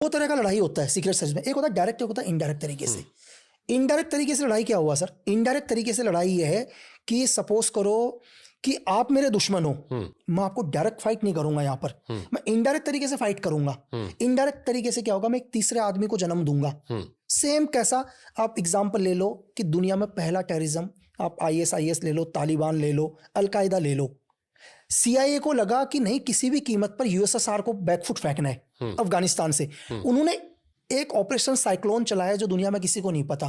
दो तरह का लड़ाई होता है सीक्रेट सर्विस में, एक होता है डायरेक्ट, एक होता है इनडायरेक्ट तरीके से। इनडायरेक्ट तरीके से लड़ाई क्या हुआ सर? इनडायरेक्ट तरीके से लड़ाई ये है कि सपोज करो कि आप मेरे दुश्मन हो, मैं आपको डायरेक्ट फाइट नहीं करूंगा, यहां पर मैं इनडायरेक्ट तरीके से फाइट करूंगा। इनडायरेक्ट तरीके से क्या होगा, मैं एक तीसरे आदमी को जन्म दूंगा। सेम कैसा, आप एग्जांपल ले लो कि दुनिया में पहला टेररिज्म, आप आईएसआईएस ले लो, तालिबान ले लो, अलकायदा ले लो। सीआईए को लगा कि नहीं, किसी भी कीमत पर यूएसएसआर को बैकफुट फेंकना है अफगानिस्तान से। उन्होंने एक ऑपरेशन साइक्लोन चलाया जो दुनिया में किसी को नहीं पता,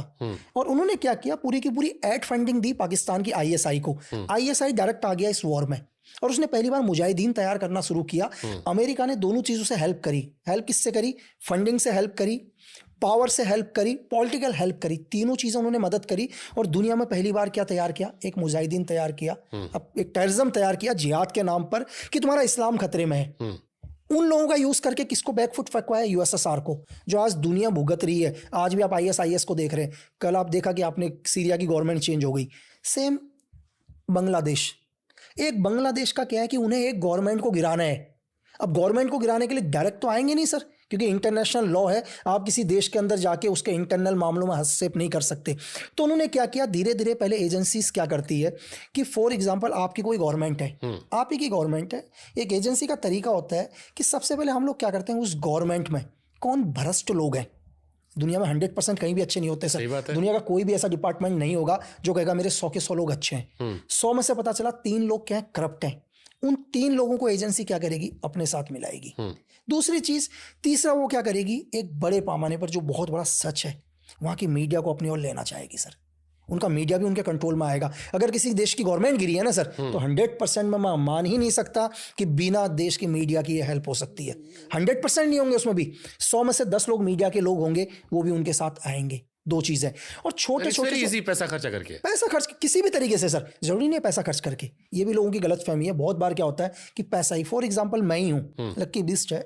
और उन्होंने क्या किया, पूरी की पूरी एड फंडिंग दी पाकिस्तान की आईएसआई को। आईएसआई डायरेक्ट आ गया इस वॉर में, और उसने पहली बार मुजाहिदीन तैयार करना शुरू किया। अमेरिका ने दोनों चीजों से हेल्प करी। हेल्प किससे करी? फंडिंग से हेल्प करी, पावर से हेल्प करी, पॉलिटिकल हेल्प करी। तीनों चीजें उन्होंने मदद करी, और दुनिया में पहली बार क्या तैयार किया? एक मुजाहिदीन तैयार किया, अब एक टेररिज्म तैयार किया जिहाद के नाम पर, कि तुम्हारा इस्लाम खतरे में है। उन लोगों का यूज करके किसको बैकफुट फेंकवाया? यूएसएसआर को, जो आज दुनिया भुगत रही है। आज भी आप आईएसआईएस को देख रहे हैं, कल आप देखा कि आपने सीरिया की गवर्नमेंट चेंज हो गई। सेम बांग्लादेश, एक बांग्लादेश का क्या है कि उन्हें एक गवर्नमेंट को गिराना है। अब गवर्नमेंट को गिराने के लिए डायरेक्ट तो आएंगे नहीं सर, क्योंकि इंटरनेशनल लॉ है, आप किसी देश के अंदर जाके उसके इंटरनल मामलों में हस्तक्षेप नहीं कर सकते। तो उन्होंने क्या किया, धीरे धीरे, पहले एजेंसीज क्या करती है कि फॉर एग्जांपल आपकी कोई गवर्नमेंट है, आप ही की गवर्नमेंट है, एक एजेंसी का तरीका होता है कि सबसे पहले हम लोग क्या करते हैं, उस गवर्नमेंट में कौन भ्रष्ट लोग हैं। दुनिया में 100% कहीं भी अच्छे नहीं होते सर। दुनिया का कोई भी ऐसा डिपार्टमेंट नहीं होगा जो कहेगा मेरे 100 के 100 लोग अच्छे हैं। 100 में से पता चला 3 लोग क्या है, करप्ट हैं। उन 3 लोगों को एजेंसी क्या करेगी, अपने साथ मिलाएगी। दूसरी चीज, तीसरा वो क्या करेगी, एक बड़े पैमाने पर जो बहुत बड़ा सच है, वहां की मीडिया को अपनी ओर लेना चाहेगी सर। उनका मीडिया भी उनके कंट्रोल में आएगा। अगर किसी देश की गवर्नमेंट गिरी है ना सर, तो 100% में मैं मान ही नहीं सकता कि बिना देश की मीडिया की ये हेल्प हो सकती है। 100% नहीं होंगे उसमें भी, 100 में से 10 लोग मीडिया के लोग होंगे, वो भी उनके साथ आएंगे। 2 चीजें। और छोटे छोटे इजी पैसा खर्चा करके, पैसा खर्च किसी भी तरीके से सर, जरूरी नहीं है पैसा खर्च करके। ये भी लोगों की गलत फहमी है। बहुत बार क्या होता है कि पैसा ही, फॉर एग्जांपल मैं ही हूं, लक्की बिस्ट है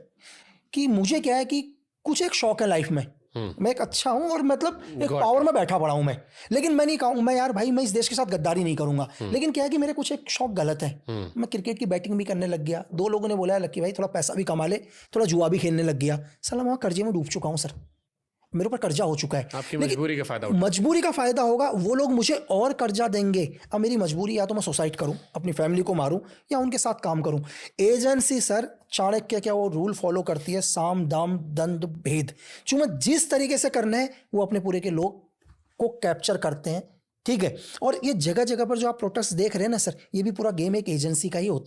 कि मुझे क्या है कि कुछ एक शौक है लाइफ में, मैं एक अच्छा हूं और मतलब एक पावर में बैठा पड़ा हूं मैं, लेकिन मैं नहीं कहूं मैं यार भाई मैं इस देश के साथ गद्दारी नहीं करूंगा, लेकिन क्या है कि मेरे कुछ एक शौक गलत है। मैं क्रिकेट की बैटिंग भी करने लग गया, 2 लोगों ने बोला लक्की भाई थोड़ा पैसा भी कमा ले, थोड़ा जुआ भी खेलने लग गया। साला वहां कर्जे में डूब चुका हूं सर, मेरे ऊपर कर्जा हो चुका है। आपकी मजबूरी का फायदा मजबूरी का फायदा होगा, वो लोग मुझे और कर्जा देंगे। अब मेरी मजबूरी या तो मैं सुसाइड करूं, अपनी फैमिली को मारूं, या उनके साथ काम करूं। एजेंसी सर चाणक्य क्या वो रूल फॉलो करती है, साम दाम दंड भेद। जो जिस तरीके से करना है वो अपने पूरे के लोग को कैप्चर करते हैं, ठीक है। और ये जगह जगह पर जो आप प्रोटेस्ट देख रहे हैं ना सर, ये भी पूरा गेम एक एजेंसी का ही होता है।